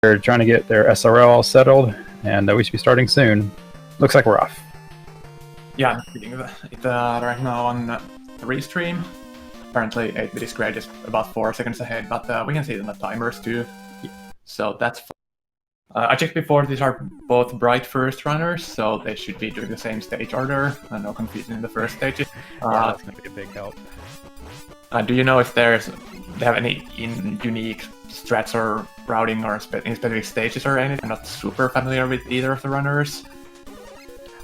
They're trying to get their SRL all settled, and we should be starting soon. Looks like we're off. Yeah, I'm reading it right now on the restream. Apparently 8bitisgr8 is about 4 seconds ahead, but we can see it on the timers too. So that's fine. I checked before, these are both bright first runners, so they should be doing the same stage order. No confusion in the first stages. That's going to be a big help. Do you know if they have any unique strats or routing or in specific stages or anything? I'm not super familiar with either of the runners.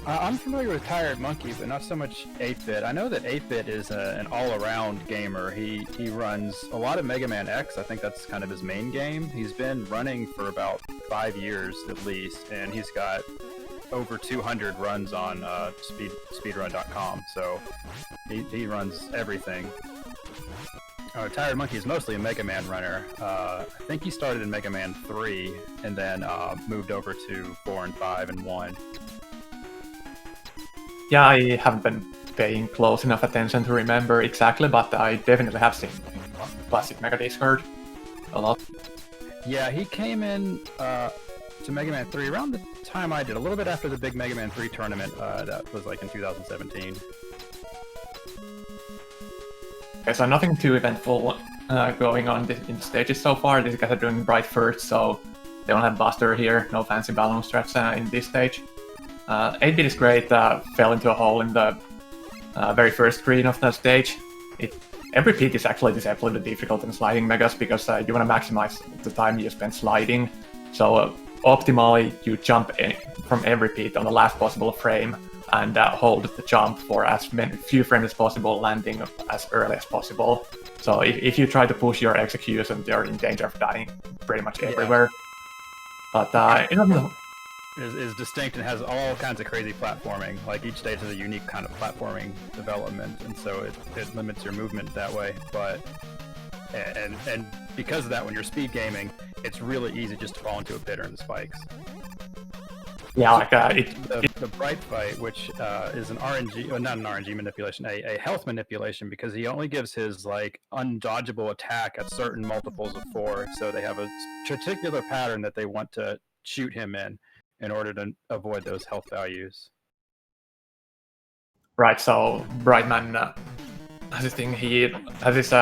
I'm familiar with T1redmonkey, but not so much 8bit. I know that 8bit is an all-around gamer. He runs a lot of Mega Man X. I think that's kind of his main game. He's been running for about 5 years at least, and he's got over 200 runs on SpeedRun.com. So he runs everything. T1redmonkey is mostly a Mega Man runner. I think he started in Mega Man 3 and then moved over to 4 and 5 and 1. Yeah, I haven't been paying close enough attention to remember exactly, but I definitely have seen classic Mega Discord a lot. Yeah, he came in to Mega Man 3 around the time I did, a little bit after the big Mega Man 3 tournament that was like in 2017. Okay, so nothing too eventful going on in the stages so far. These guys are doing bright first, so they don't have Buster here, no fancy balloon strats in this stage. 8bitisgr8 fell into a hole in the very first screen of the stage. Every peak is actually deceptively difficult in sliding megas because you want to maximize the time you spend sliding. So optimally, you jump from every peak on the last possible frame and hold the jump for as few frames as possible, landing as early as possible. So if you try to push your execution, you're in danger of dying pretty much everywhere. But it doesn't... is distinct and has all kinds of crazy platforming. Like each stage has a unique kind of platforming development, and so it limits your movement that way. But and because of that, when you're speed gaming, it's really easy just to fall into a pit or in the spikes. Yeah, like the bright fight, which is an RNG, not an RNG manipulation, a health manipulation, because he only gives his like undodgeable attack at certain multiples of 4. So they have a particular pattern that they want to shoot him in order to avoid those health values. Right, so Brightman has this thing, he has this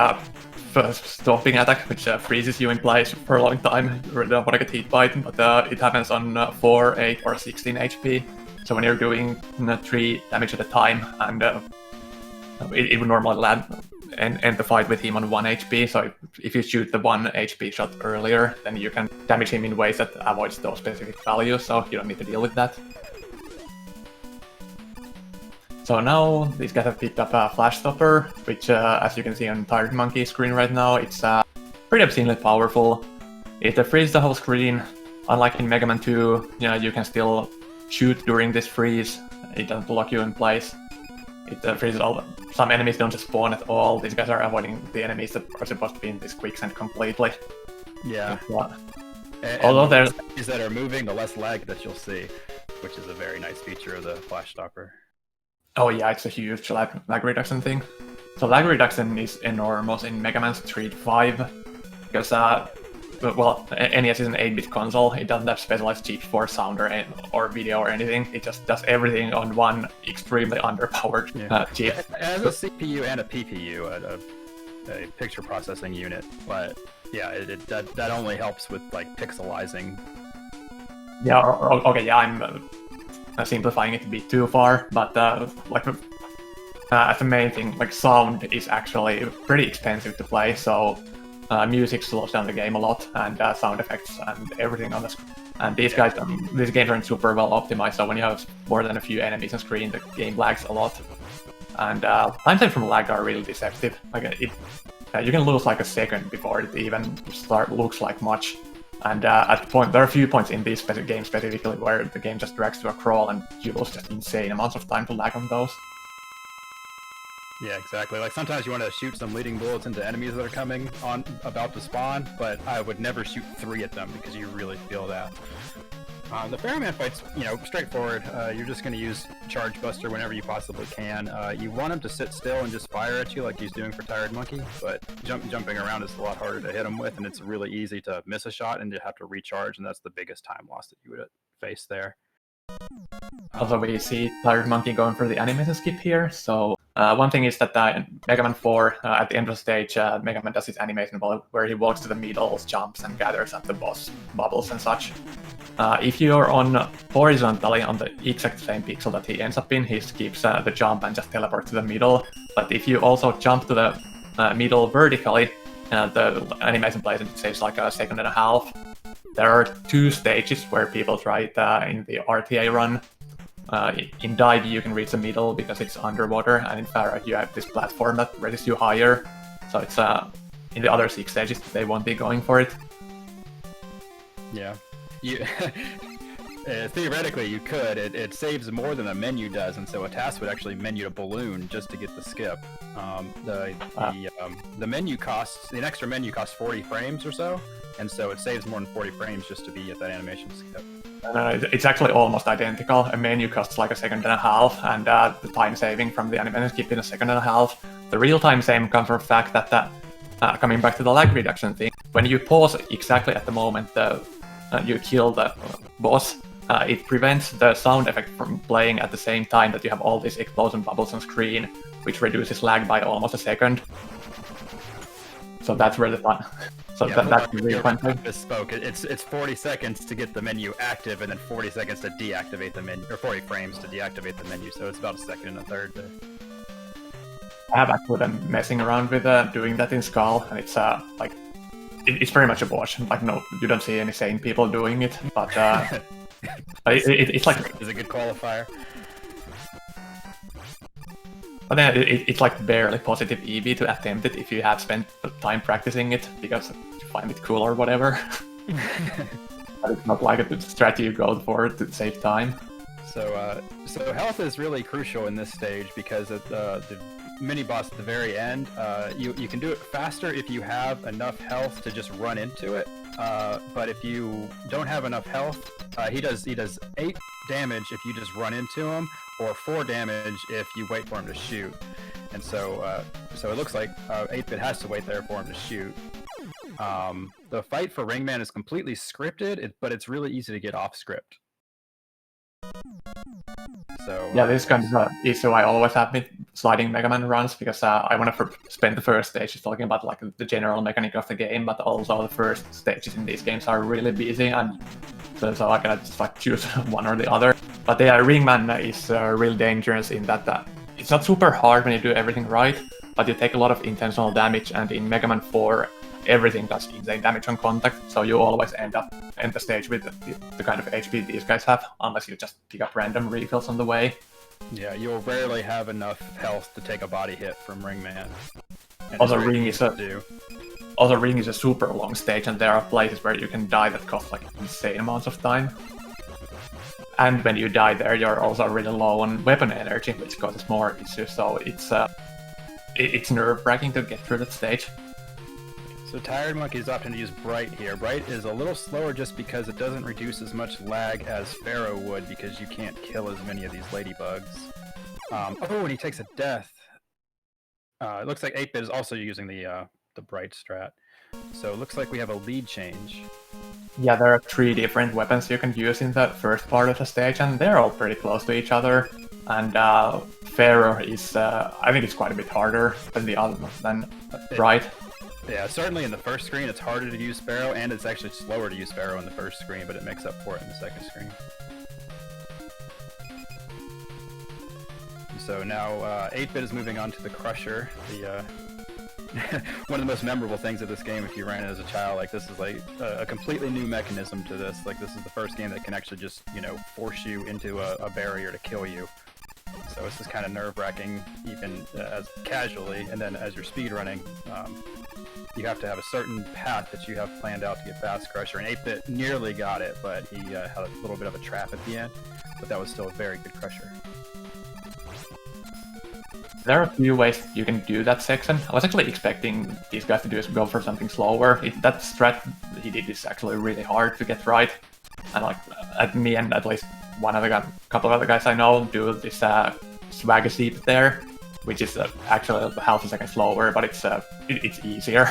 first stopping attack, which freezes you in place for a long time. You don't want to get hit by it, but it happens on 4, 8, or 16 HP. So when you're doing 3 damage at a time, and it would normally land and end the fight with him on 1 HP, so if you shoot the 1 HP shot earlier, then you can damage him in ways that avoids those specific values, so you don't need to deal with that. So now these guys have picked up a Flash Stopper, which as you can see on T1redmonkey's screen right now, it's pretty obscenely powerful. It freezes the whole screen. Unlike in Mega Man 2, you can still shoot during this freeze. It doesn't lock you in place. It freezes some enemies don't just spawn at all. These guys are avoiding the enemies that are supposed to be in this quicksand completely. Yeah. Although there's enemies that are moving, the less lag that you'll see, which is a very nice feature of the Flash Stopper. Oh yeah, it's a huge lag reduction thing. So lag reduction is enormous in Mega Man Street 5, because well, NES is an 8-bit console. It doesn't have specialized chips for sound or video or anything. It just does everything on one extremely underpowered chip. It has a CPU and a PPU, a picture processing unit, but yeah, that only helps with like pixelizing. Yeah, okay, yeah, I'm simplifying it a bit too far, but like as the main thing, like sound is actually pretty expensive to play, so music slows down the game a lot, and sound effects and everything on the screen. And these games aren't super well optimized, so when you have more than a few enemies on screen, the game lags a lot. And timeframes from lag are really deceptive. Like you can lose like a second before it even looks like much. And at the point, there are a few points in this game specifically where the game just drags to a crawl, and you lose just insane amounts of time to lag on those. Yeah, exactly. Like sometimes you want to shoot some leading bullets into enemies that are coming on about to spawn, but I would never shoot 3 at them because you really feel that. The Ferryman fight's, straightforward. You're just going to use Charge Buster whenever you possibly can. You want him to sit still and just fire at you like he's doing for Tired Monkey, but jumping around is a lot harder to hit him with, and it's really easy to miss a shot and to have to recharge, and that's the biggest time loss that you would face there. Also, we see Tired Monkey going for the animation skip here. So one thing is that in Mega Man 4, at the end of the stage, Mega Man does his animation where he walks to the middle, jumps, and gathers at the boss bubbles and such. If you're on horizontally on the exact same pixel that he ends up in, he skips the jump and just teleports to the middle. But if you also jump to the middle vertically, the animation plays, it saves like a second and a half. There are 2 stages where people try it in the RTA run. In Dive you can reach the middle because it's underwater, and in Farah you have this platform that raises you higher. So it's in the other 6 stages they won't be going for it. Yeah. Theoretically you could. It saves more than a menu does, and so a task would actually menu a balloon just to get the skip. The menu costs, the extra menu costs 40 frames or so, and so it saves more than 40 frames just to be at that animation skip. It's actually almost identical. A menu costs like a second and a half, and the time saving from the animation skip in a second and a half. The real time saving comes from the fact that, coming back to the lag reduction thing, when you pause exactly at the moment you kill the boss, it prevents the sound effect from playing at the same time that you have all these explosion bubbles on screen, which reduces lag by almost a second. So that's where the fun. So yeah, that's the real fun thing. Misspoke. It's 40 seconds to get the menu active, and then 40 seconds to deactivate the menu, or 40 frames to deactivate the menu. So it's about a second and a third. I have actually been messing around with doing that in Skull, and it's it's very much a botch. Like, no, you don't see any sane people doing it, but it's like is a good qualifier. But then it's like barely positive EV to attempt it if you have spent time practicing it because you find it cool or whatever. But it's not like a strategy you go for to save time. So health is really crucial in this stage because at the mini boss at the very end, you can do it faster if you have enough health to just run into it. But if you don't have enough health, he does 8 damage if you just run into him, or 4 damage if you wait for him to shoot. And so it looks like 8-bit has to wait there for him to shoot. The fight for Ringman is completely scripted, but it's really easy to get off script. So yeah, this kind of issue I always have with sliding Mega Man runs, because I want to spend the first stages talking about like the general mechanic of the game, but also the first stages in these games are really busy, and so I cannot just like choose one or the other. But the Ringman is really dangerous in that it's not super hard when you do everything right, but you take a lot of intentional damage, and in Mega Man 4 everything does insane damage on contact, so you always end the stage with the kind of HP these guys have, unless you just pick up random refills on the way. Yeah, you'll rarely have enough health to take a body hit from Ringman. Also, Ring is a super long stage, and there are places where you can die that cost like insane amounts of time. And when you die there, you're also really low on weapon energy, which causes more issues, so it's nerve-wracking to get through that stage. So Tired Monkey is opting to use Bright here. Bright is a little slower just because it doesn't reduce as much lag as Pharaoh would, because you can't kill as many of these ladybugs. Oh, and he takes a death. It looks like 8-bit is also using the Bright strat. So it looks like we have a lead change. Yeah, there are 3 different weapons you can use in the first part of the stage, and they're all pretty close to each other. And Pharaoh is, I think it's quite a bit harder than the other than Bright. Yeah, certainly in the first screen it's harder to use Pharaoh, and it's actually slower to use Pharaoh in the first screen, but it makes up for it in the second screen. So now 8-bit is moving on to the Crusher, the one of the most memorable things of this game if you ran it as a child. Like, this is like a completely new mechanism to this. Like, this is the first game that can actually just, force you into a barrier to kill you. So it's just kind of nerve-wracking, even as casually, and then as you're speedrunning, you have to have a certain path that you have planned out to get past Crusher, and 8-bit nearly got it, but he had a little bit of a trap at the end, but that was still a very good Crusher. There are a few ways you can do that section. I was actually expecting these guys to go for something slower. That strat he did is actually really hard to get right. And like at me and at least one other couple of other guys I know do this swag seep there, which is actually half a second slower, but it's easier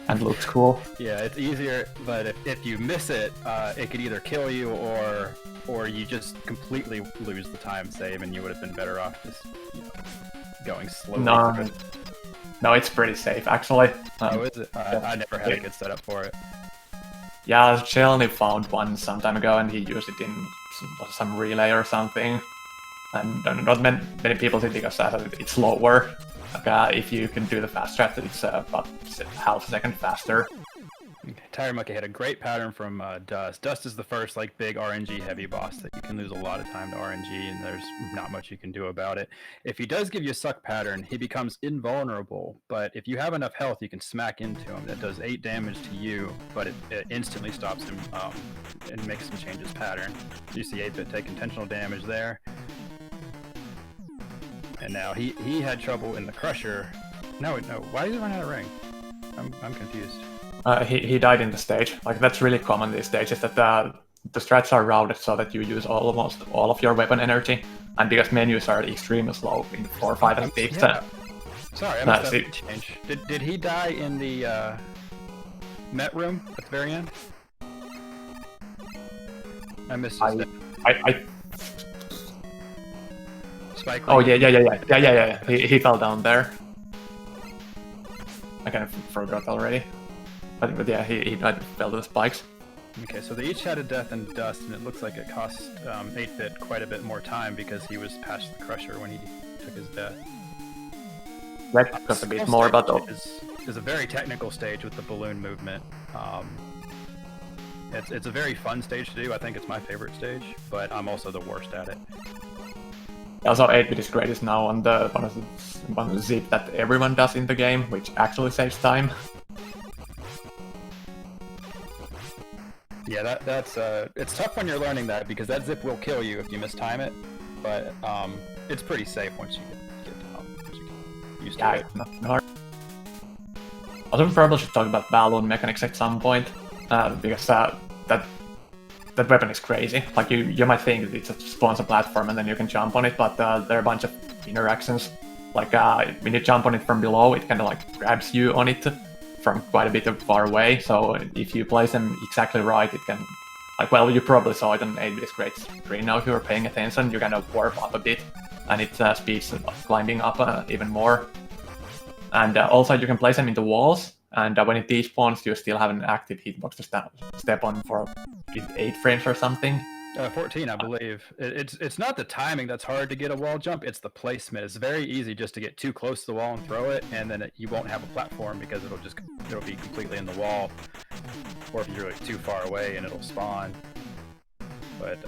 and looks cool. Yeah, it's easier, but if you miss it, it could either kill you or you just completely lose the time save, and you would have been better off just going slowly. No, it's pretty safe actually. Oh, is it? I never had a good setup for it. Yeah, Shelly found one some time ago, and he used it in some relay or something. And not many people did because it's slower. Like, if you can do the fast strat, it's about half a second faster. T1redmonkey had a great pattern from Dust. Dust is the first like big RNG heavy boss that you can lose a lot of time to RNG, and there's not much you can do about it. If he does give you a suck pattern, he becomes invulnerable, but if you have enough health, you can smack into him. That does 8 damage to you, but it instantly stops him and makes him change his pattern. You see 8-bit take intentional damage there. And now he had trouble in the Crusher. No, why did he run out of ring? I'm confused. He died in the stage. Like, that's really common these days, is that the strats are routed so that you use almost all of your weapon energy, and because menus are extremely slow in 4, 5, and 6. Yeah. Sorry, I missed that change. Did he die in the Met room at the very end? I missed his death. Spike Oh yeah. He fell down there. I kind of forgot already. But yeah, he fell to the spikes. Okay, so they each had a death in Dust, and it looks like it cost 8-bit quite a bit more time because he was past the Crusher when he took his death. That cost a bit more, but is a very technical stage with the balloon movement. It's a very fun stage to do. I think it's my favorite stage, but I'm also the worst at it. Also, 8bitisgr8 is now on the one of the zip that everyone does in the game, which actually saves time. Yeah, that's it's tough when you're learning that because that zip will kill you if you mistime it, but it's pretty safe once you get used to it. Yeah, not hard. Also, we probably should talk about balloon mechanics at some point, because that weapon is crazy. Like, you might think it spawns a platform and then you can jump on it, but there are a bunch of interactions. Like, when you jump on it from below, it kind of like grabs you on it from quite a bit of far away. So if you place them exactly right, it can, like, well, you probably saw it on 8bitisgr8's screen now if you were paying attention. You kind of warp up a bit, and it speeds climbing up even more. And also you can place them into walls, and when it despawns, you still have an active hitbox to step on for 8 frames or something. 14, I believe. It's not the timing that's hard to get a wall jump, it's the placement. It's very easy just to get too close to the wall and throw it, and then you won't have a platform because it'll be completely in the wall, or if you're like too far away and it'll spawn. But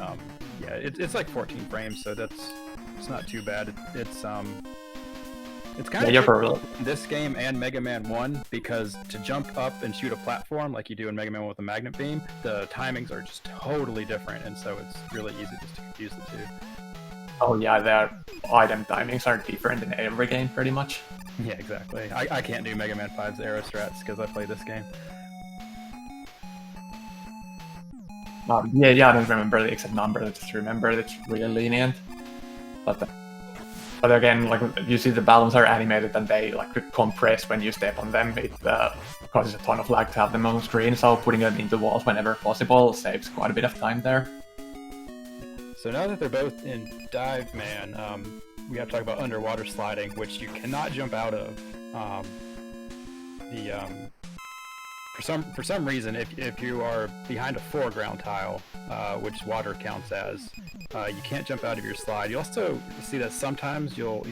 yeah, it's like 14 frames, so it's not too bad. It's kind of in this game and Mega Man 1 because to jump up and shoot a platform like you do in Mega Man 1 with a magnet beam, the timings are just totally different, and so it's really easy just to confuse the two. Oh yeah, their item timings are different in every game pretty much. Yeah, exactly. I can't do Mega Man 5's arrow strats because I play this game. Yeah, I don't remember the exact number, I just remember it's really lenient. But again, like, you see the balloons are animated and they like compress when you step on them. It causes a ton of lag to have them on the screen, so putting them into walls whenever possible saves quite a bit of time there. So now that they're both in Dive Man, we have to talk about underwater sliding, which you cannot jump out of. For some reason, if you are behind a foreground tile, which water counts as, you can't jump out of your slide. You also see that sometimes you'll.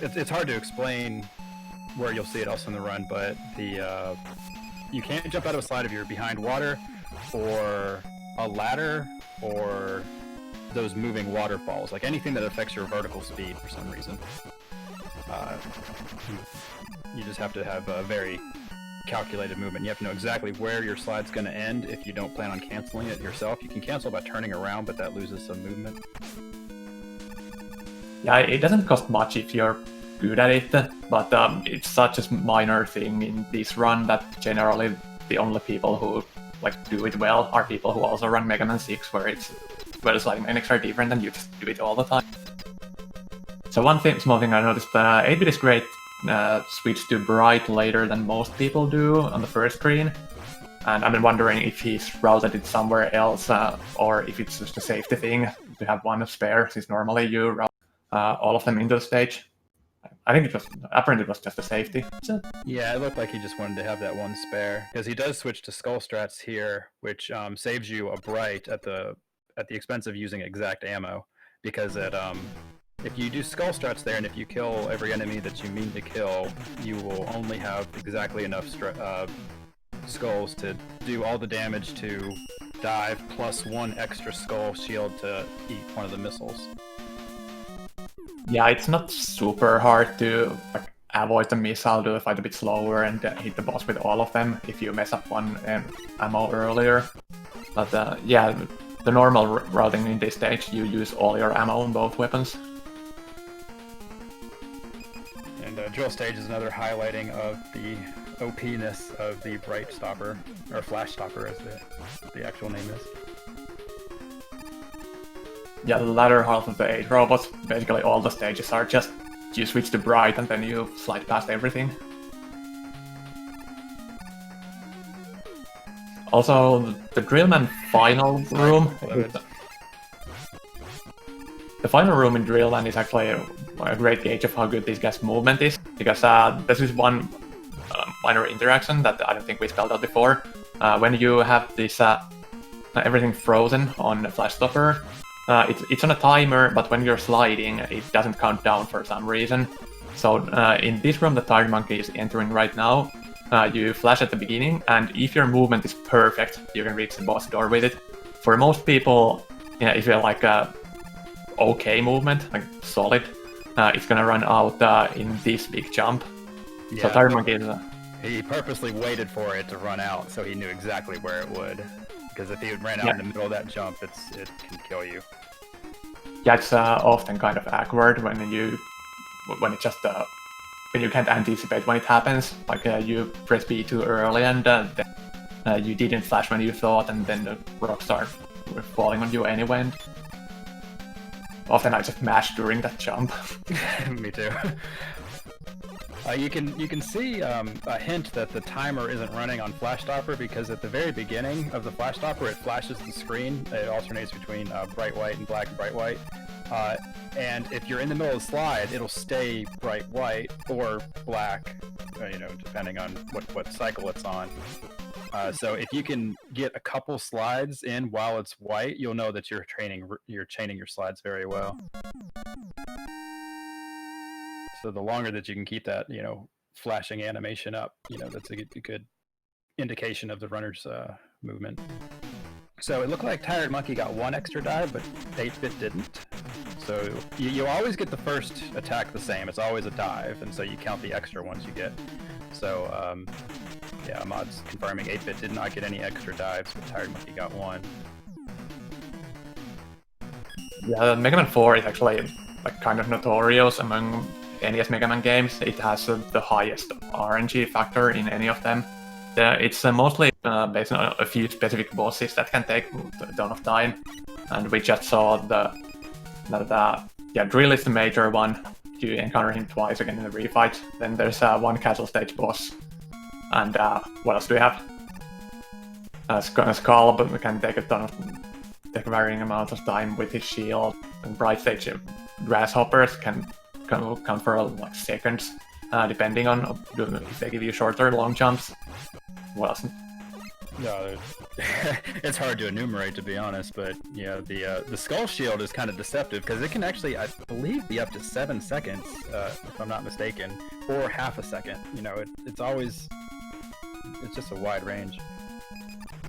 It's hard to explain where you'll see it also in the run, but you can't jump out of a slide if you're behind water, or a ladder, or those moving waterfalls. Like anything that affects your vertical speed for some reason. You just have to have a very calculated movement. You have to know exactly where your slide's going to end if you don't plan on canceling it yourself. You can cancel by turning around, but that loses some movement. Yeah, it doesn't cost much if you're good at it, but it's such a minor thing in this run that generally the only people who like do it well are people who also run Mega Man 6, where the sliding mechanics are different and you just do it all the time. So one small thing I noticed, 8bitisgr8 switched to bright later than most people do on the first screen. And I've been wondering if he's routed it somewhere else, or if it's just a safety thing to have one spare, since normally you route all of them into the stage. I think apparently it was just a safety. Yeah, it looked like he just wanted to have that one spare, because he does switch to skull strats here, which saves you a bright at the expense of using exact ammo, because if you do skull strats there, and if you kill every enemy that you mean to kill, you will only have exactly enough skulls to do all the damage to dive, plus one extra skull shield to eat one of the missiles. Yeah, it's not super hard to avoid the missile, do the fight a bit slower, and hit the boss with all of them if you mess up one ammo earlier. But yeah, the normal routing in this stage, you use all your ammo on both weapons. And drill stage is another highlighting of the OP-ness of the bright stopper, or flash stopper as the actual name is. Yeah, the latter half of the 8 robots, basically all the stages are just you switch to bright and then you slide past everything. Also, the Drillman final room. The final room in Drillman is actually a great gauge of how good this guy's movement is, because this is one minor interaction that I don't think we spelled out before. When you have this everything frozen on the flash stopper, it's on a timer, but when you're sliding, it doesn't count down for some reason. So in this room that 8bitisgr8monkey is entering right now, you flash at the beginning, and if your movement is perfect, you can reach the boss door with it. For most people, if you like okay movement, like solid, it's gonna run out in this big jump. Yeah, so 8bitisgr8monkey is... he purposely waited for it to run out, so he knew exactly where it would. Because if he ran out in the middle of that jump, it can kill you. Yeah, it's often kind of awkward when it just when you can't anticipate when it happens. Like you press B too early and then you didn't flash when you thought, and then the rocks start falling on you anyway. And often I just mash during that jump. Me too. You can see a hint that the timer isn't running on Flash Stopper, because at the very beginning of the Flash Stopper, it flashes the screen. It alternates between bright white and black and bright white. And if you're in the middle of the slide, it'll stay bright white or black, depending on what cycle it's on. So if you can get a couple slides in while it's white, you'll know that you're chaining your slides very well. So the longer that you can keep that, flashing animation up, that's a good indication of the runner's movement. So it looked like 8bitisgr8monkey got one extra dive, but 8bit didn't. So you always get the first attack the same. It's always a dive, and so you count the extra ones you get. So yeah, Ahmad's confirming 8bit did not get any extra dives, but 8bitisgr8monkey got one. Yeah, Mega Man 4 is actually kind of notorious among NES Mega Man games. It has the highest RNG factor in any of them. It's mostly based on a few specific bosses that can take a ton of time, and we just saw that Drill is the major one. You encounter him twice again in the refight. Then there's one castle stage boss, and what else do we have? Skull, but we can take varying amounts of time with his shield, and bright stage grasshoppers can count for seconds, depending on if they give you short or long jumps. What else? No, it's hard to enumerate, to be honest, but yeah, the skull shield is kind of deceptive, because it can actually, I believe, be up to 7 seconds, if I'm not mistaken, or half a second. It's just a wide range.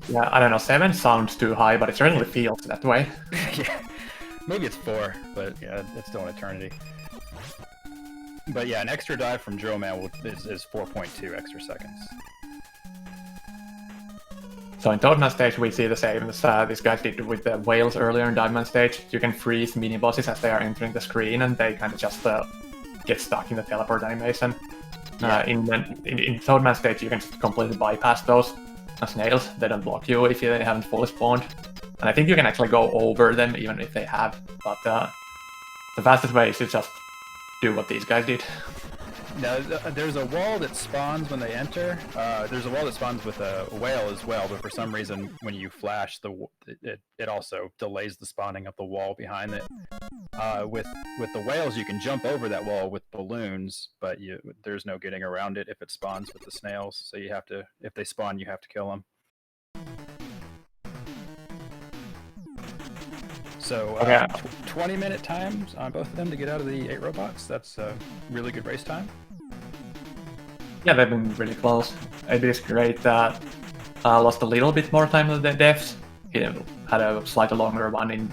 Yeah, I don't know, 7 sounds too high, but it certainly feels that way. Yeah, maybe it's 4, but yeah, it's still an eternity. But yeah, an extra dive from Drillman is 4.2 extra seconds. So in Toadman stage, we see the same as this guy did with the whales earlier in Diamond stage. You can freeze mini-bosses as they are entering the screen, and they kind of just get stuck in the teleport animation. Yeah. In Toadman stage, you can just completely bypass those. snails. They don't block you if they haven't fully spawned. And I think you can actually go over them even if they have. But the fastest way is to just do what these guys did. Now, there's a wall that spawns when they enter. There's a wall that spawns with a whale as well, but for some reason, when you flash, it also delays the spawning of the wall behind it. With the whales, you can jump over that wall with balloons, but there's no getting around it if it spawns with the snails. So you have to, if they spawn, you have to kill them. So 20-minute times on both of them to get out of the 8 robots. That's a really good race time. Yeah, they've been really close. 8bitisgr8 lost a little bit more time than the devs. He had a slightly longer one in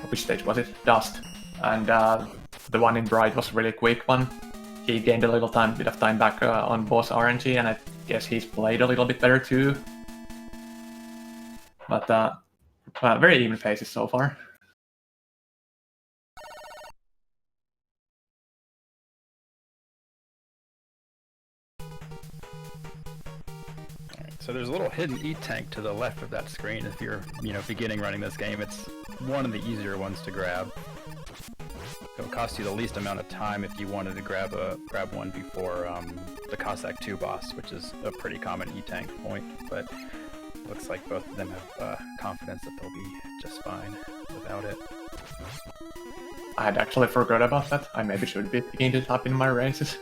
which stage was it? Dust. And the one in Bright was a really quick one. He gained a little bit of time back on boss RNG, and I guess he's played a little bit better too. But very even paces so far. So there's a little hidden E-tank to the left of that screen. If you're, beginning running this game, it's one of the easier ones to grab. It'll cost you the least amount of time if you wanted to grab one before the Cossack 2 boss, which is a pretty common E-tank point. But looks like both of them have confidence that they'll be just fine without it. I had actually forgot about that. I maybe should be picking it up in my races.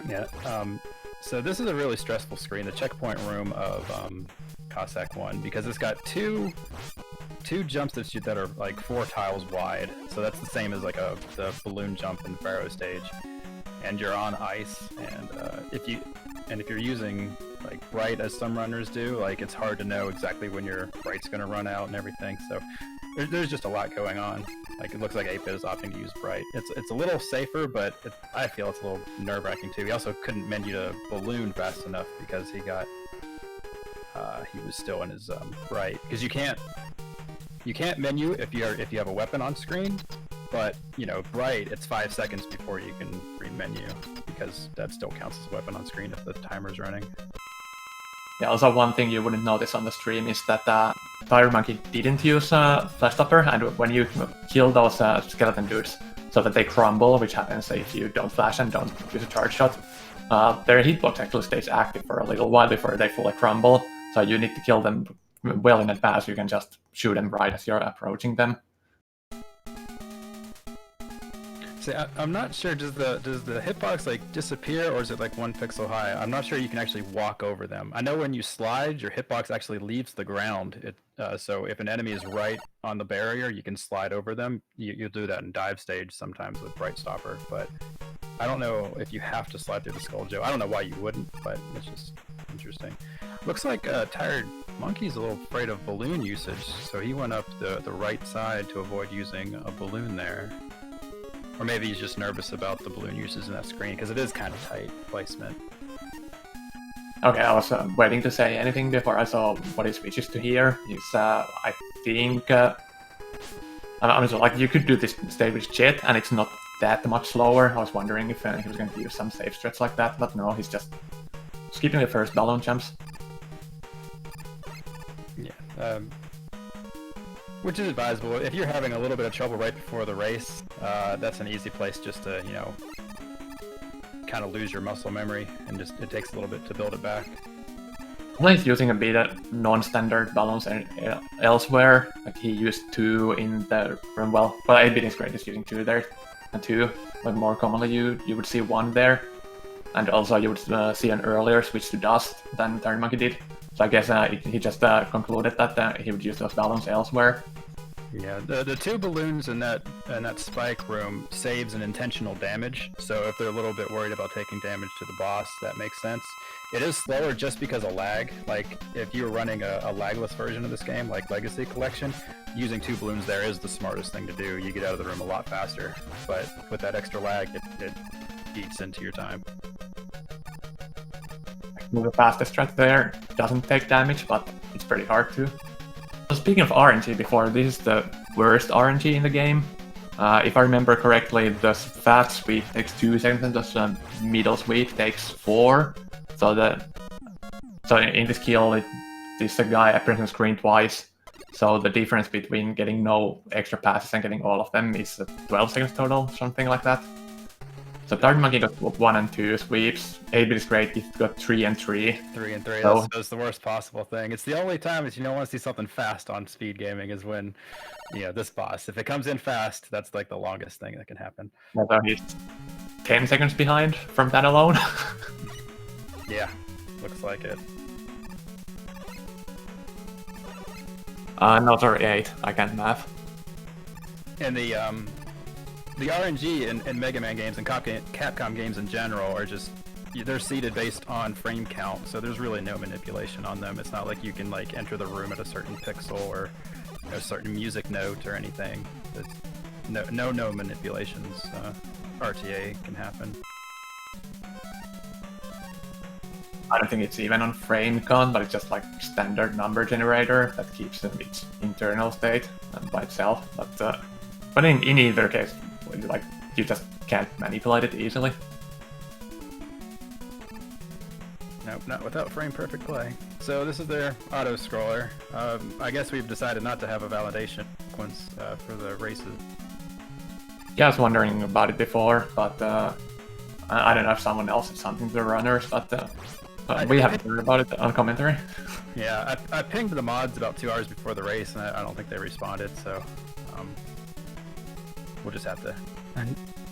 Yeah. So this is a really stressful screen, the checkpoint room of Cossack 1, because it's got two jumps that are like 4 tiles wide. So that's the same as like the balloon jump in the Pharaoh stage. And you're on ice, and if you're using like Bright as some runners do, like it's hard to know exactly when your Bright's gonna run out and everything. So there's just a lot going on. Like it looks like 8bit is opting to use Bright. It's a little safer, but I feel it's a little nerve-wracking too. He also couldn't menu to balloon fast enough because he was still in his Bright. Because you can't menu if you have a weapon on screen. But, Bright, it's 5 seconds before you can re-menu, because that still counts as a weapon on screen if the timer's running. Yeah, also one thing you wouldn't notice on the stream is that T1redmonkey didn't use Flash Stopper, and when you kill those skeleton dudes so that they crumble, which happens if you don't flash and don't use a charge shot, their hitbox actually stays active for a little while before they fully crumble, so you need to kill them well in advance. You can just shoot them right as you're approaching them. See, I'm not sure, does the hitbox like disappear, or is it like 1 pixel high? I'm not sure you can actually walk over them. I know when you slide, your hitbox actually leaves the ground. So if an enemy is right on the barrier, you can slide over them. You'll do that in dive stage sometimes with Bright Stopper, but I don't know if you have to slide through the Skull Joe. I don't know why you wouldn't, but it's just interesting. Looks like T1redmonkey's a little afraid of balloon usage, so he went up the right side to avoid using a balloon there. Or maybe he's just nervous about the balloon uses in that screen, because it is kind of tight placement. Okay, I was waiting to say anything before I saw what he switches to here. He's, I think, honestly, like, you could do this stage with Jet, and it's not that much slower. I was wondering if he was going to use some safe strats like that, but no, he's just skipping the first balloon jumps. Yeah, which is advisable. If you're having a little bit of trouble right before the race, that's an easy place just to, kind of lose your muscle memory, and it takes a little bit to build it back. Well, he's using a bit of non-standard balloons elsewhere. Like he used 2 in the room. Well, 8bitisgr8 is using 2 there, and 2. But more commonly, you would see 1 there, and also you would see an earlier switch to Dust than T1redmonkey did. So I guess he just concluded that he would use those balloons elsewhere. Yeah, the 2 balloons in that spike room saves an intentional damage. So if they're a little bit worried about taking damage to the boss, that makes sense. It is slower just because of lag. Like if you're running a lagless version of this game, like Legacy Collection, using 2 balloons there is the smartest thing to do. You get out of the room a lot faster. But with that extra lag, it eats into your time. The fastest strat there doesn't take damage, but it's pretty hard to. So speaking of RNG before, this is the worst RNG in the game. If I remember correctly, the fast sweep takes 2 seconds and the middle sweep takes 4. So in this kill, this guy appears on the screen twice. So the difference between getting no extra passes and getting all of them is 12 seconds total, something like that. So 8bitisgr8 got 1 and 2 sweeps. 8bitisgr8 got 3 and 3. 3 and 3. So, that's the worst possible thing. It's the only time that you don't want to see something fast on SpeedGaming is when, this boss. If it comes in fast, that's like the longest thing that can happen. so he's 10 seconds behind from that alone. Yeah, looks like it. No, sorry, 8. I can't math. And the RNG in Mega Man games and Capcom games in general are just, they're seeded based on frame count, so there's really no manipulation on them. It's not like you can like enter the room at a certain pixel or a certain music note or anything. It's no manipulations. RTA can happen. I don't think it's even on frame count, but it's just like standard number generator that keeps its internal state by itself. But in either case, like you just can't manipulate it easily. Nope, not without frame perfect play. So this is their auto scroller. I guess we've decided not to have a validation sequence for the races. Yeah, I was wondering about it before, but I don't know if someone else said something to the runners, but we haven't heard about it on commentary. Yeah, I pinged the mods about 2 hours before the race, and I don't think they responded, so we'll just have to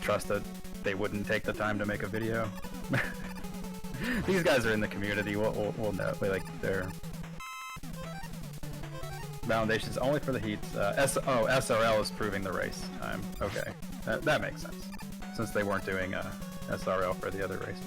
trust that they wouldn't take the time to make a video. These guys are in the community. We'll know. Like their validations only for the heats. SRL is proving the race time. Okay, that makes sense, since they weren't doing SRL for the other races.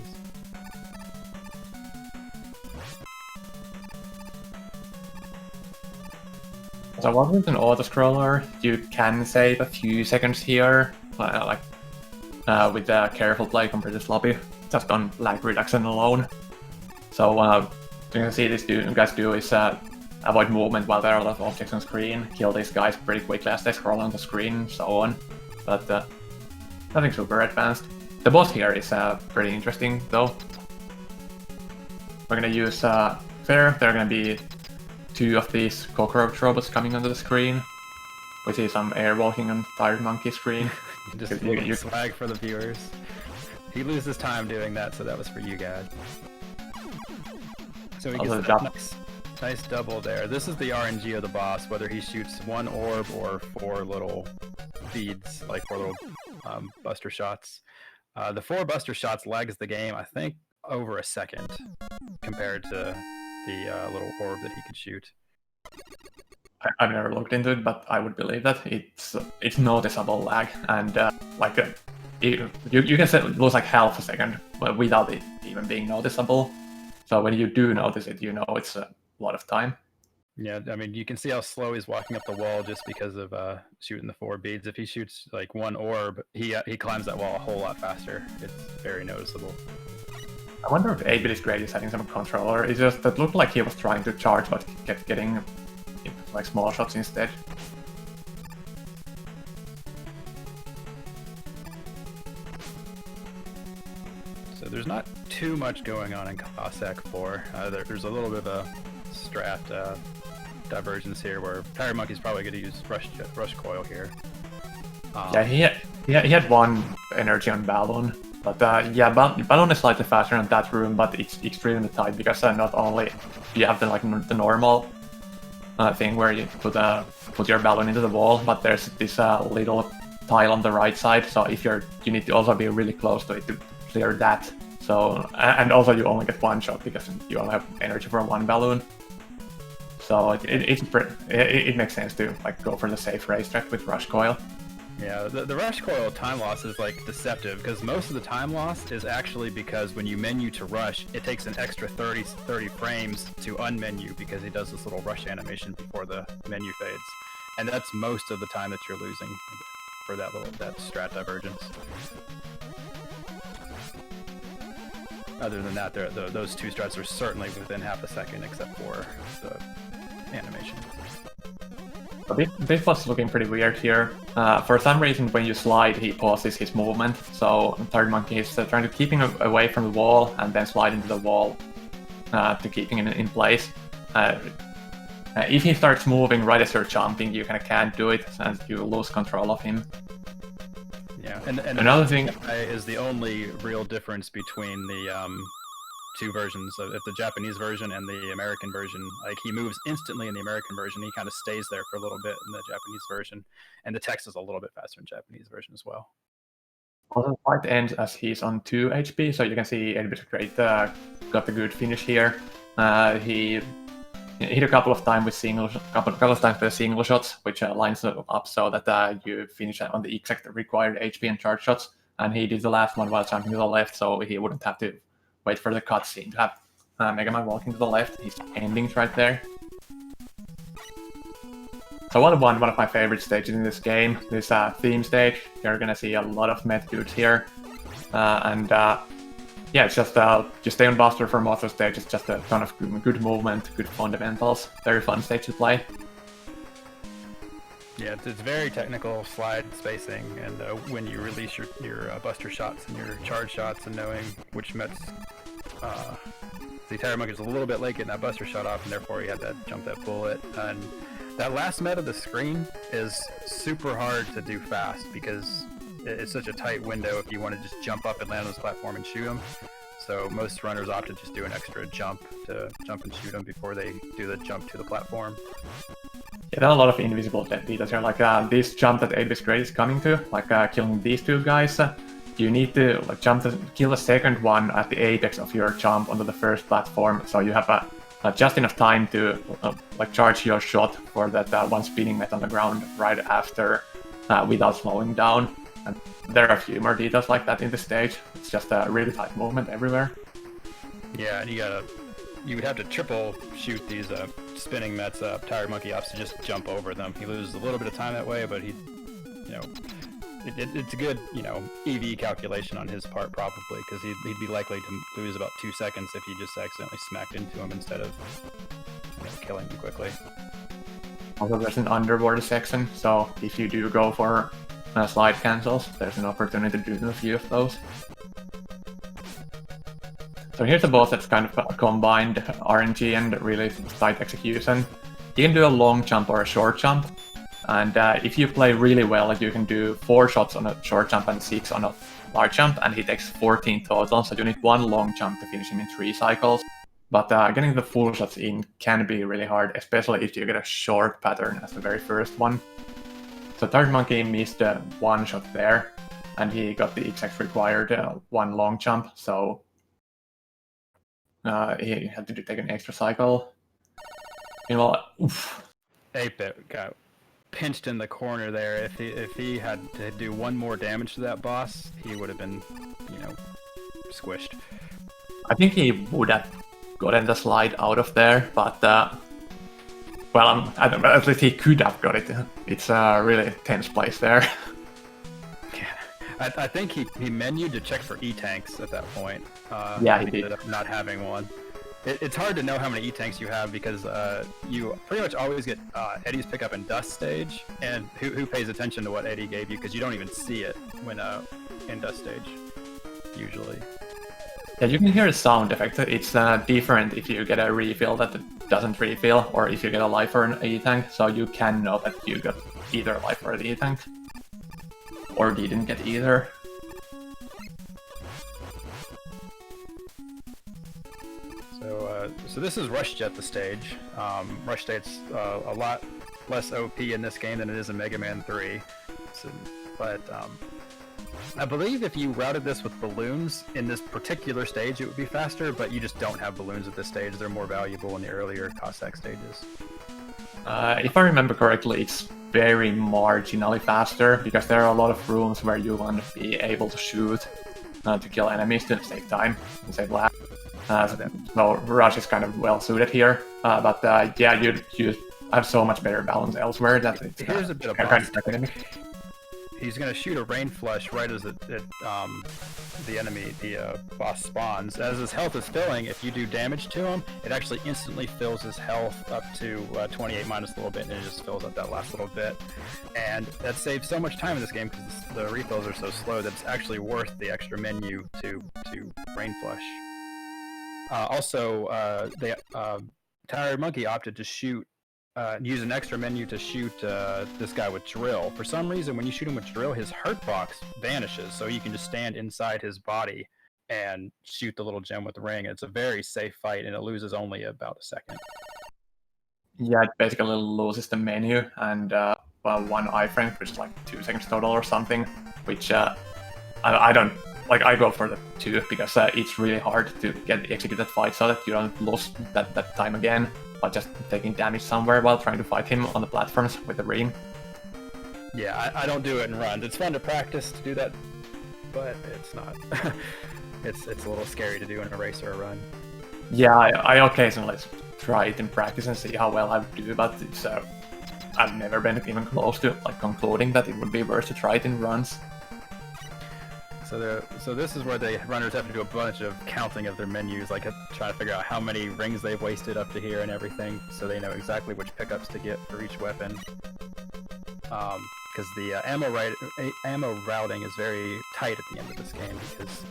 So what with an auto-scroller, you can save a few seconds here, with careful play compared to sloppy, just on lag reduction alone. So you can see this guys do is avoid movement while there are a lot of objects on screen, kill these guys pretty quickly as they scroll on the screen, and so on. But nothing super advanced. The boss here is pretty interesting though. We're gonna use there are gonna be 2 of these cockroach robots coming onto the screen. We see some air walking on 8bitisgr8monkey screen. You swag for the viewers. He loses time doing that, so that was for you guys. So he gets a nice double there. This is the RNG of the boss, whether he shoots 1 orb or 4 little beads, like 4 little buster shots. The 4 buster shots lags the game, I think, over a second compared to the little orb that he could shoot. I've never looked into it, but I would believe that it's noticeable lag, and you can lose like half a second without it even being noticeable. So when you do notice it, you know it's a lot of time. Yeah, I mean, you can see how slow he's walking up the wall just because of shooting the 4 beads. If he shoots like 1 orb, he climbs that wall a whole lot faster. It's very noticeable. I wonder if 8bitisgr8 is having some controller. It's just that looked like he was trying to charge, but kept getting like small shots instead. So there's not too much going on in Cossack 4. There's a little bit of a strat divergence here where 8bitisgr8monkey's probably going to use rush coil here. Yeah, he had 1 energy on Balloon. But yeah, Balloon is slightly faster in that room, but it's extremely tight because not only do you have the normal thing where you put your balloon into the wall, but there's this little tile on the right side. So if you need to also be really close to it to clear that. So and also you only get 1 shot because you only have energy for 1 balloon. So it makes sense to like go for the safe racetrack with rush coil. Yeah, the rush coil time loss is like deceptive because most of the time loss is actually because when you menu to rush, it takes an extra 30 frames to unmenu because he does this little rush animation before the menu fades, and that's most of the time that you're losing for that strat divergence. Other than that, those 2 strats are certainly within half a second, except for the animation. This was looking pretty weird here. For some reason, when you slide, he pauses his movement. So 8bitisgr8 is trying to keep him away from the wall and then slide into the wall to keeping him in place. If he starts moving right as you're jumping, you kind of can't do it, and you lose control of him. Yeah, and another thing is the only real difference between the two versions of the Japanese version and the American version. Like, he moves instantly in the American version, he kind of stays there for a little bit in the Japanese version, and the text is a little bit faster in Japanese version as well. Also, fight ends as he's on 2 HP, so you can see 8bitisgr8 got a good finish here. He hit a couple of times with single shots, which lines up so that you finish on the exact required HP and charge shots. And he did the last one while jumping to the left, so he wouldn't have to wait for the cutscene to have Mega Man walking to the left. His ending's right there. So one of my favorite stages in this game, this theme stage. You're gonna see a lot of meth dudes here, yeah, it's just you stay on Buster for most of the stage. It's just a ton of good movement, good fundamentals. Very fun stage to play. Yeah, it's very technical slide spacing, and when you release your Buster shots and your charge shots, and knowing which mets. The 8bitisgr8 is a little bit late getting that Buster shot off, and therefore he had to jump that bullet. And that last met of the screen is super hard to do fast because it's such a tight window if you want to just jump up and land on this platform and shoot them. So most runners opt to just do an extra jump to jump and shoot them before they do the jump to the platform. Yeah, there are a lot of invisible details here, like this jump that 8bitisgr8 is coming to, like killing these two guys. You need to kill the second one at the apex of your jump onto the first platform, so you have just enough time to charge your shot for that one spinning met on the ground right after without slowing down. And there are a few more details like that in the stage. It's just a really tight movement everywhere. Yeah, and you would have to triple shoot these spinning mets up. 8bitisgr8 opts to just jump over them. He loses a little bit of time that way, but it's a good, EV calculation on his part probably, because he'd be likely to lose about 2 seconds if he just accidentally smacked into him instead of killing him quickly. Also, there's an underwater section, so if you do go for slide cancels, there's an opportunity to do a few of those. So here's a boss that's kind of combined RNG and really tight execution. You can do a long jump or a short jump, and if you play really well, you can do 4 shots on a short jump and 6 on a large jump, and he takes 14 total, so you need 1 long jump to finish him in 3 cycles. But getting the full shots in can be really hard, especially if you get a short pattern as the very first one. So 8bitisgr8 missed 1 shot there, and he got the exact required 1 long jump, so he had to take an extra cycle. Oof. 8bit got pinched in the corner there. If he had to do 1 more damage to that boss, he would have been, squished. I think he would have gotten the slide out of there, but well, I don't know, at least he could have got it. It's a really tense place there. Yeah, I think he menued to check for E-tanks at that point. Yeah, he ended did. up not having one. It's hard to know how many E-tanks you have because you pretty much always get Eddie's pickup in Dust stage, and who pays attention to what Eddie gave you because you don't even see it when in Dust stage, usually. Yeah, you can hear a sound effect. It's different if you get a refill that doesn't refill, or if you get a life or an E-tank, so you can know that you got either a life or an E-tank. Or didn't get either. So this is Rush Jet the stage. Rush Jet's a lot less OP in this game than it is in Mega Man 3. But I believe if you routed this with balloons in this particular stage, it would be faster, but you just don't have balloons at this stage. They're more valuable in the earlier Cossack stages. If I remember correctly, it's very marginally faster, because there are a lot of rooms where you want to be able to shoot to kill enemies to save time and save lag. So Rush is kind of well suited here, but yeah, you have so much better balance elsewhere that it's here's a bit of kind of academic. he's gonna shoot a rain flush right as the boss spawns. As his health is filling, if you do damage to him, it actually instantly fills his health up to 28 minus a little bit, and it just fills up that last little bit. And that saves so much time in this game because the refills are so slow that it's actually worth the extra menu to rain flush. Also, T1red Monkey opted to use an extra menu to shoot this guy with drill. For some reason, when you shoot him with drill, his hurt box vanishes, so you can just stand inside his body and shoot the little gem with the ring. It's a very safe fight, and it loses only about a second. Yeah, it basically loses the menu and one iframe, which is like 2 seconds total or something, which I don't like. I go for the 2 because it's really hard to get execute that fight so that you don't lose that time again by just taking damage somewhere while trying to fight him on the platforms with the ring. Yeah, I don't do it in runs. It's fun to practice to do that, but it's not. it's a little scary to do in a race or a run. Yeah, I occasionally try it in practice and see how well I do, but it's, I've never been even close to like concluding that it would be worth to try it in runs. So this is where the runners have to do a bunch of counting of their menus, like trying to figure out how many rings they've wasted up to here and everything, so they know exactly which pickups to get for each weapon. Because the ammo routing is very tight at the end of this game, because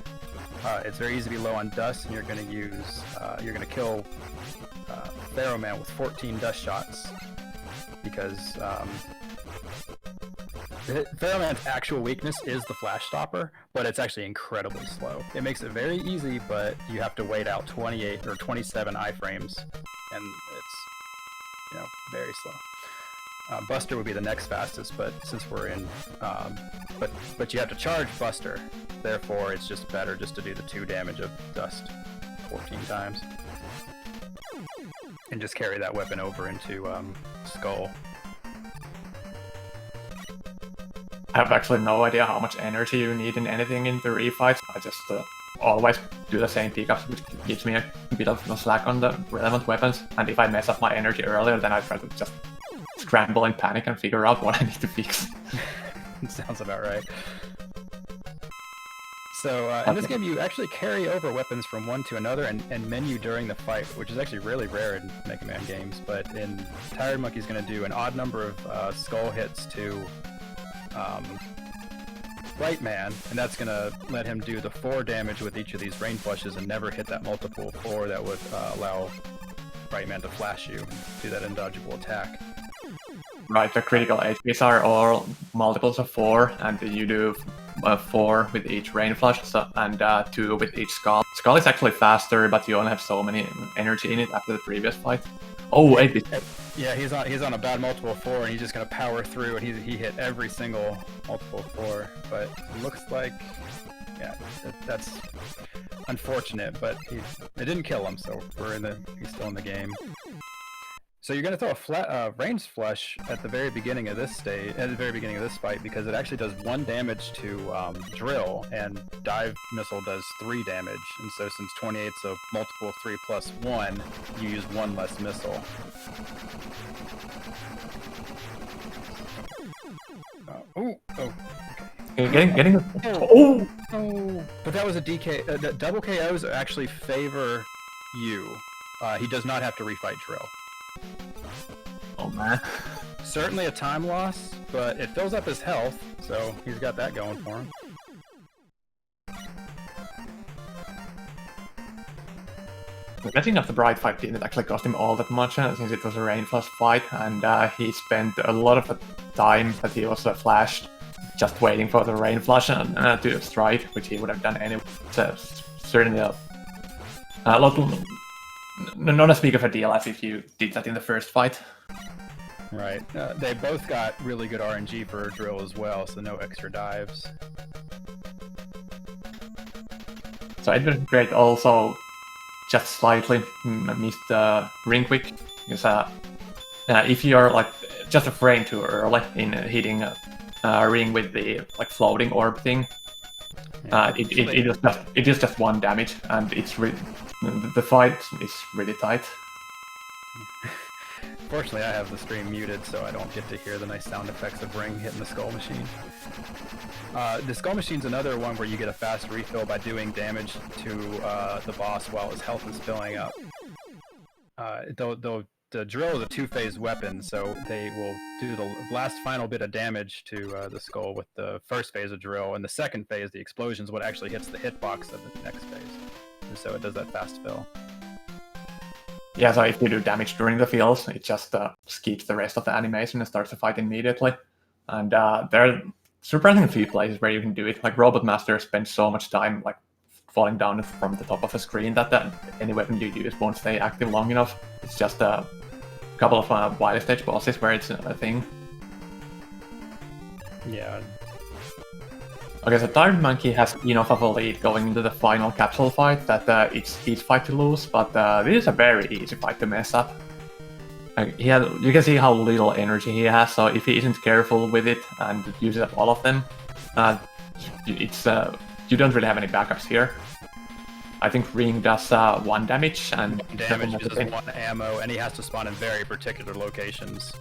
it's very easy to be low on dust, and you're going to kill Pharaoh Man with 14 dust shots, because Pharaoh Man's actual weakness is the flash stopper, but it's actually incredibly slow. It makes it very easy, but you have to wait out 28 or 27 iframes, and it's, very slow. Buster would be the next fastest, but since we're in, but you have to charge Buster, therefore it's just better just to do the 2 damage of dust 14 times, and just carry that weapon over into Skull. I have actually no idea how much energy you need in anything in the refights. I just always do the same pickups, which gives me a bit of slack on the relevant weapons. And if I mess up my energy earlier, then I try to just scramble and panic and figure out what I need to fix. Sounds about right. So in this game, you actually carry over weapons from one to another and menu during the fight, which is actually really rare in Mega Man games. But in T1red Monkey's going to do an odd number of skull hits to Right Man, and that's going to let him do the 4 damage with each of these rain flushes and never hit that multiple 4 that would allow Right Man to flash you and do that indodgeable attack. Right, the critical HPs are all multiples of 4, and you do 4 with each rain flush, and 2 with each skull. Skull is actually faster, but you only have so many energy in it after the previous fight. Oh, 8-bit. Yeah, he's on a bad multiple 4, and he's just gonna power through, and he hit every single multiple 4. But it looks like, yeah, that's unfortunate. But it didn't kill him, so he's still in the game. So you're gonna throw a range flush at the very beginning of this fight, because it actually does 1 damage to drill, and dive missile does 3 damage. And so since 28's a multiple of 3 plus 1, you use 1 less missile. Getting But that was a DK. Double KOs actually favor you. He does not have to refight drill. Oh man. Certainly a time loss, but it fills up his health, so he's got that going for him. Messing up the Bright fight didn't actually cost him all that much, since it was a rain flush fight, and he spent a lot of the time that he was flashed just waiting for the rain flush to strike, which he would have done anyway. So certainly a lot. Not as big of a deal as if you did that in the first fight. Right. They both got really good RNG for drill as well, so no extra dives. So 8bitisgr8 also just slightly missed ring quick, because if you're like just a frame too early in hitting a ring with the like floating orb thing, it is just 1 damage, and it's the fight is really tight. Fortunately, I have the stream muted, so I don't get to hear the nice sound effects of Ring hitting the skull machine. The skull machine's another one where you get a fast refill by doing damage to the boss while his health is filling up. The drill is a two-phase weapon, so they will do the last final bit of damage to the skull with the first phase of drill, and the second phase, the explosion, is what actually hits the hitbox of the next phase. And so it does that fast fill. Yeah, so if you do damage during the fills, it just skips the rest of the animation and starts to fight immediately. And there are surprisingly few places where you can do it. Like Robot Master spends so much time like falling down from the top of a screen that any weapon you use won't stay active long enough. It's just a couple of wild stage bosses where it's a thing. Yeah. Okay, so 8bitisgr8 has enough of a lead going into the final capsule fight that it's his fight to lose, but this is a very easy fight to mess up. Like, you can see how little energy he has, so if he isn't careful with it and uses up all of them, you don't really have any backups here. I think Ring does 1 damage, and 1 damage uses 1 ammo, and he has to spawn in very particular locations.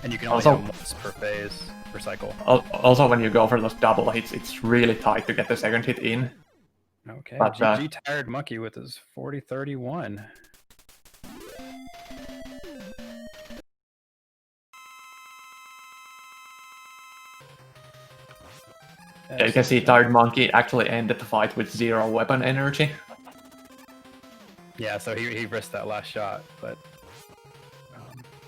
And you can only Also, hit him once per phase, per cycle. Also, when you go for those double hits, it's really tight to get the second hit in. Okay, but, GG Tired Monkey with his 40-31. Yeah, you can see 8bitisgr8 actually ended the fight with 0 weapon energy. Yeah, so he risked that last shot, but...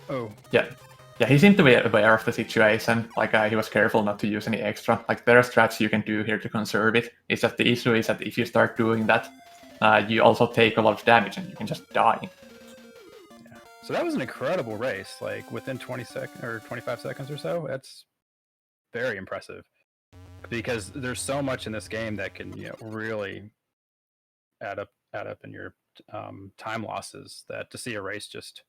oh. Yeah, he seemed to be aware of the situation. Like, he was careful not to use any extra. Like, there are strats you can do here to conserve it. It's just the issue is that if you start doing that, you also take a lot of damage and you can just die. Yeah. So that was an incredible race. Like, within 20 seconds or 25 seconds or so, that's very impressive. Because there's so much in this game that can, really add up in your time losses, that to see a race just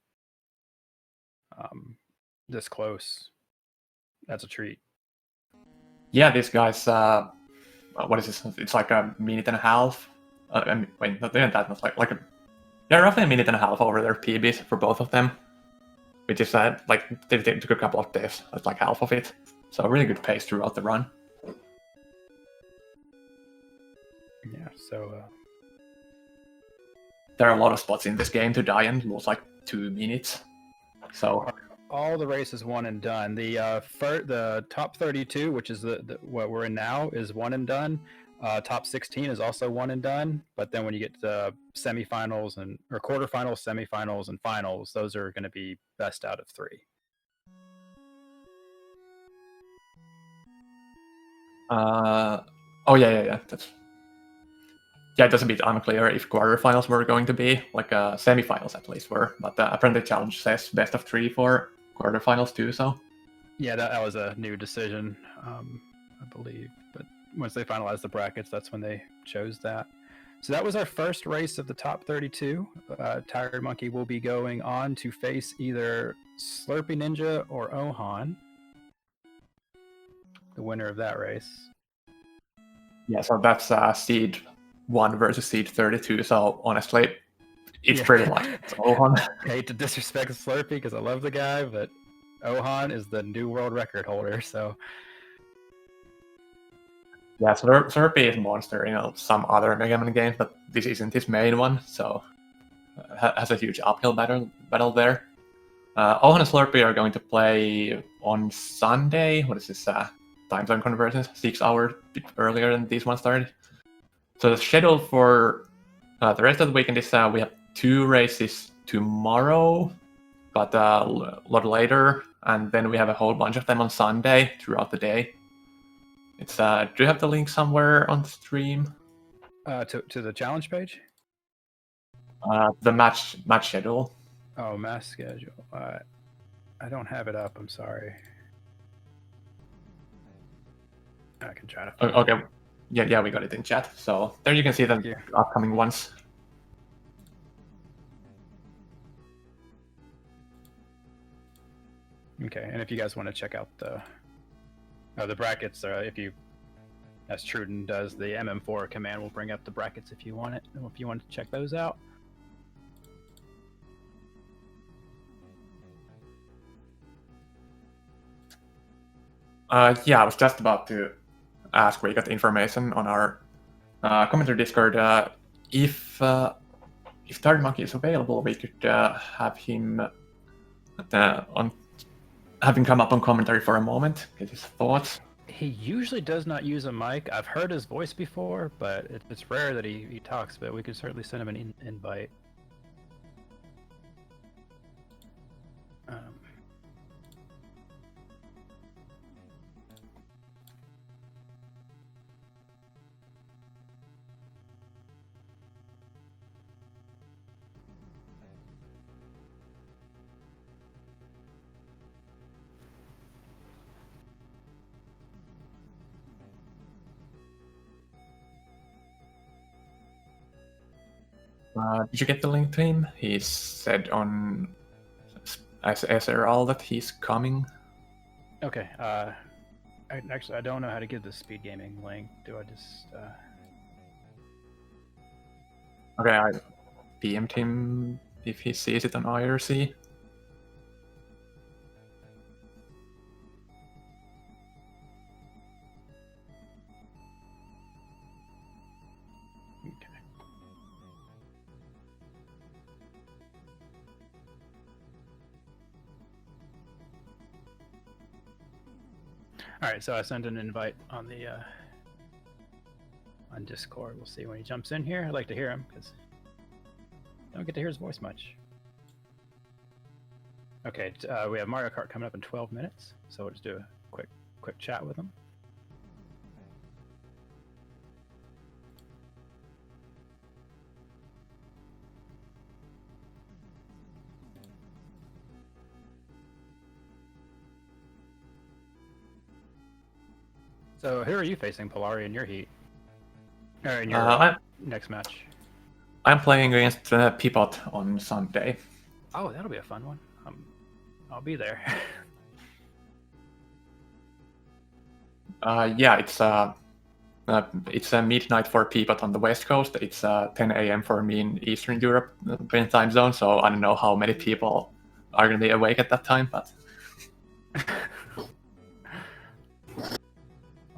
this close, that's a treat. Yeah, this guy's what is this? It's like a minute and a half. Wait, not even that. Not like roughly a minute and a half over their PBs for both of them, which is like they took a couple of days. That's like half of it. So a really good pace throughout the run. Yeah, so there are a lot of spots in this game to die and lose like 2 minutes. So all the races one and done. The top 32, which is the what we're in now, is one and done. Top 16 is also one and done. But then when you get to the semifinals or quarterfinals, semifinals, and finals, those are going to be best out of 3. Oh yeah. It does a bit unclear if quarterfinals were going to be, like semifinals at least were, but apparently challenge says best of 3 for quarterfinals too, so. Yeah, that was a new decision, I believe, but once they finalized the brackets, that's when they chose that. So that was our first race of the top 32. Tired Monkey will be going on to face either Slurpy Ninja or Ohan, the winner of that race. Yeah, so that's Seed 1 versus Seed 32, so honestly, it's pretty like it's Ohan. I hate to disrespect Slurpy because I love the guy, but Ohan is the new world record holder, so... Yeah, so Slurpy is a monster in some other Mega Man games, but this isn't his main one, so has a huge uphill battle there. Ohan and Slurpy are going to play on Sunday. What is this time zone conversions? 6 hours earlier than this one started. So the schedule for the rest of the weekend is we have 2 races tomorrow, but a lot later, and then we have a whole bunch of them on Sunday throughout the day. It's do you have the link somewhere on the stream? To the challenge page? The match schedule. Oh, match schedule. I don't have it up. I'm sorry. I can try to find Okay. it. Yeah, we got it in chat. So there you can see the upcoming ones. Okay, and if you guys want to check out the brackets, if you, as Truden does, the MM4 command will bring up the brackets if you want it. If you want to check those out. Yeah, I was just about to ask where you got the information on our commentary Discord. If 8bitisgr8 is available, we could have him have him come up on commentary for a moment, get his thoughts. He usually does not use a mic. I've heard his voice before, but it's rare that he talks, but we could certainly send him an invite. Did you get the link to him? He said on SRL that he's coming. Okay. Actually, I don't know how to give the SpeedGaming link. Do I just? Okay, I PM'd him if he sees it on IRC. All right, so I sent an invite on the on Discord. We'll see when he jumps in here. I'd like to hear him because I don't get to hear his voice much. Okay, we have Mario Kart coming up in 12 minutes, so we'll just do a quick chat with him. So who are you facing, Polari, in your heat? Or in your next match? I'm playing against Pipot on Sunday. Oh, that'll be a fun one. I'll be there. Yeah, it's a midnight for Pipot on the West Coast. It's 10 a.m. for me in Eastern Europe, time zone. So I don't know how many people are going to be awake at that time, but.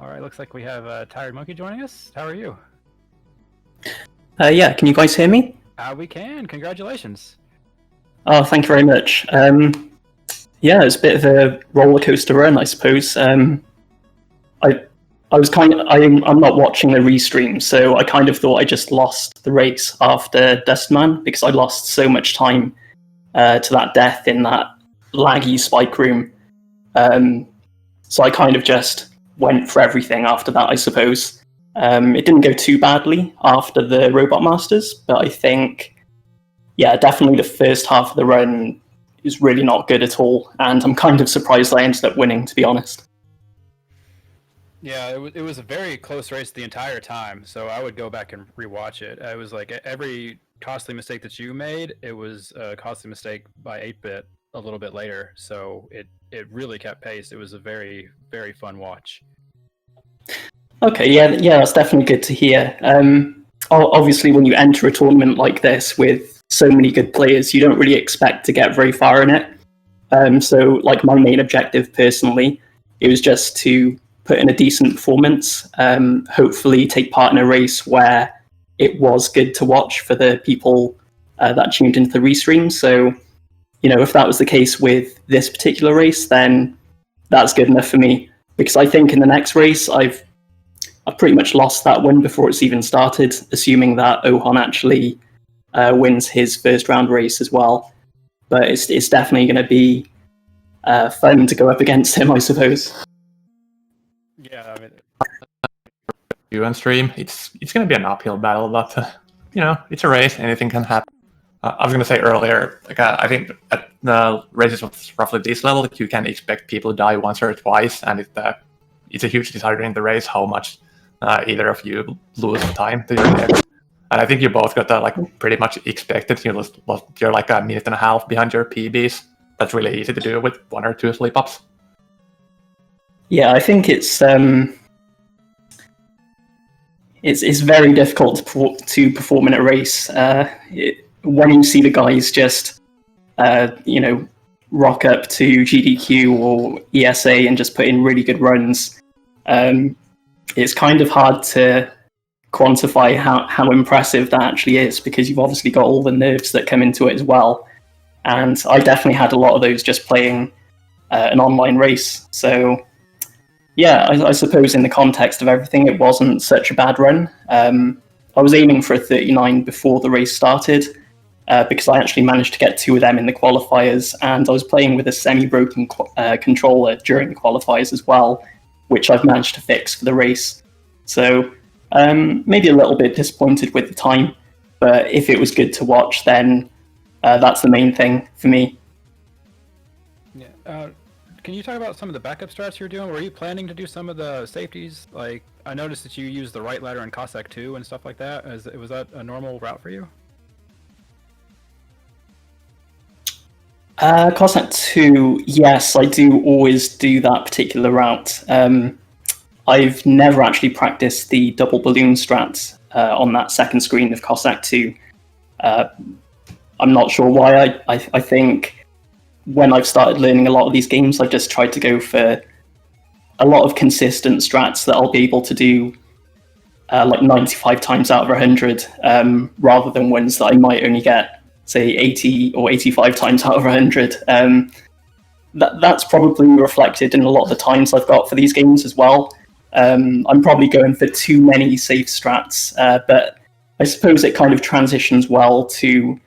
All right, looks like we have T1redmonkey joining us. How are you? Yeah, can you guys hear me? We can. Congratulations. Oh, thank you very much. Yeah, it's a bit of a roller coaster run, I suppose. I'm not watching the restream, so I kind of thought I just lost the race after Dustman because I lost so much time to that death in that laggy spike room. So I kind of just went for everything after that, I suppose. It didn't go too badly after the Robot Masters, but I think, yeah, definitely the first half of the run is really not good at all, and I'm kind of surprised I ended up winning, to be honest. Yeah, it was a very close race the entire time, so I would go back and rewatch it. It was like every costly mistake that you made, it was a costly mistake by 8bit a little bit later, so it really kept pace. It was a very, very fun watch. Okay, yeah, that's definitely good to hear. Obviously, when you enter a tournament like this with so many good players, you don't really expect to get very far in it. So, like, my main objective personally, it was just to put in a decent performance, hopefully take part in a race where it was good to watch for the people that tuned into the restream. So, you know, if that was the case with this particular race, then that's good enough for me. Because I think in the next race, I've pretty much lost that win before it's even started, assuming that Ohan actually wins his first round race as well. But it's definitely going to be fun to go up against him, I suppose. Yeah, I mean, You on stream, it's going to be an uphill battle, but you know, it's a race. Anything can happen. I was going to say earlier, like I think at the races of roughly this level, you can expect people to die once or twice, and it's a huge decider in the race how much either of you lose time to your deck. And I think you both got that like pretty much expected. You're like a minute and a half behind your PBs. That's really easy to do with one or two slip ups. Yeah, I think it's very difficult to perform in a race when you see the guys just rock up to GDQ or ESA and just put in really good runs, it's kind of hard to quantify how impressive that actually is, because you've obviously got all the nerves that come into it as well. And I definitely had a lot of those just playing an online race. So yeah, I suppose in the context of everything, it wasn't such a bad run. I was aiming for a 39 before the race started, because I actually managed to get 2 of them in the qualifiers, and I was playing with a semi-broken controller during the qualifiers as well, which I've managed to fix for the race. So maybe a little bit disappointed with the time, but if it was good to watch, then that's the main thing for me. Yeah. Can you talk about some of the backup strats you were doing? Were you planning to do some of the safeties? Like, I noticed that you used the right ladder in Cossack 2 and stuff like that. Was that a normal route for you? Cossack 2, yes, I do always do that particular route. I've never actually practiced the double balloon strat on that second screen of Cossack 2. I'm not sure why. I think when I've started learning a lot of these games, I've just tried to go for a lot of consistent strats that I'll be able to do like 95 times out of 100, rather than ones that I might only get, say, 80 or 85 times out of 100. That's probably reflected in a lot of the times I've got for these games as well. I'm probably going for too many safe strats, but I suppose it kind of transitions well to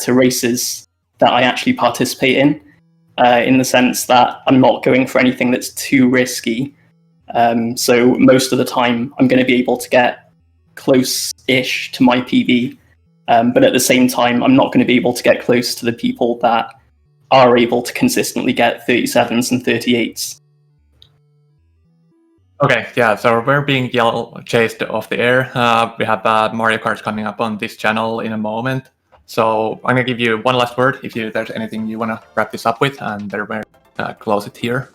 races that I actually participate in the sense that I'm not going for anything that's too risky. So most of the time, I'm going to be able to get close-ish to my PB, but at the same time, I'm not going to be able to get close to the people that are able to consistently get 37s and 38s. Okay, yeah, so we're being chased off the air. We have Mario Kart coming up on this channel in a moment. So I'm going to give you one last word if there's anything you want to wrap this up with, and then we're close it here.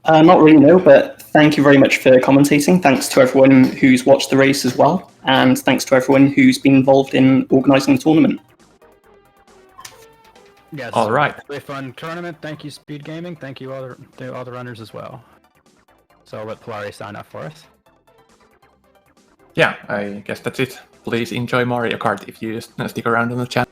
Not really, no, but thank you very much for commentating. Thanks to everyone who's watched the race as well, and thanks to everyone who's been involved in organising the tournament. Yes. All right. Really fun tournament. Thank you, SpeedGaming. Thank you all the runners as well. So I'll let Polari sign off for us. Yeah, I guess that's it. Please enjoy Mario Kart if you stick around on the channel.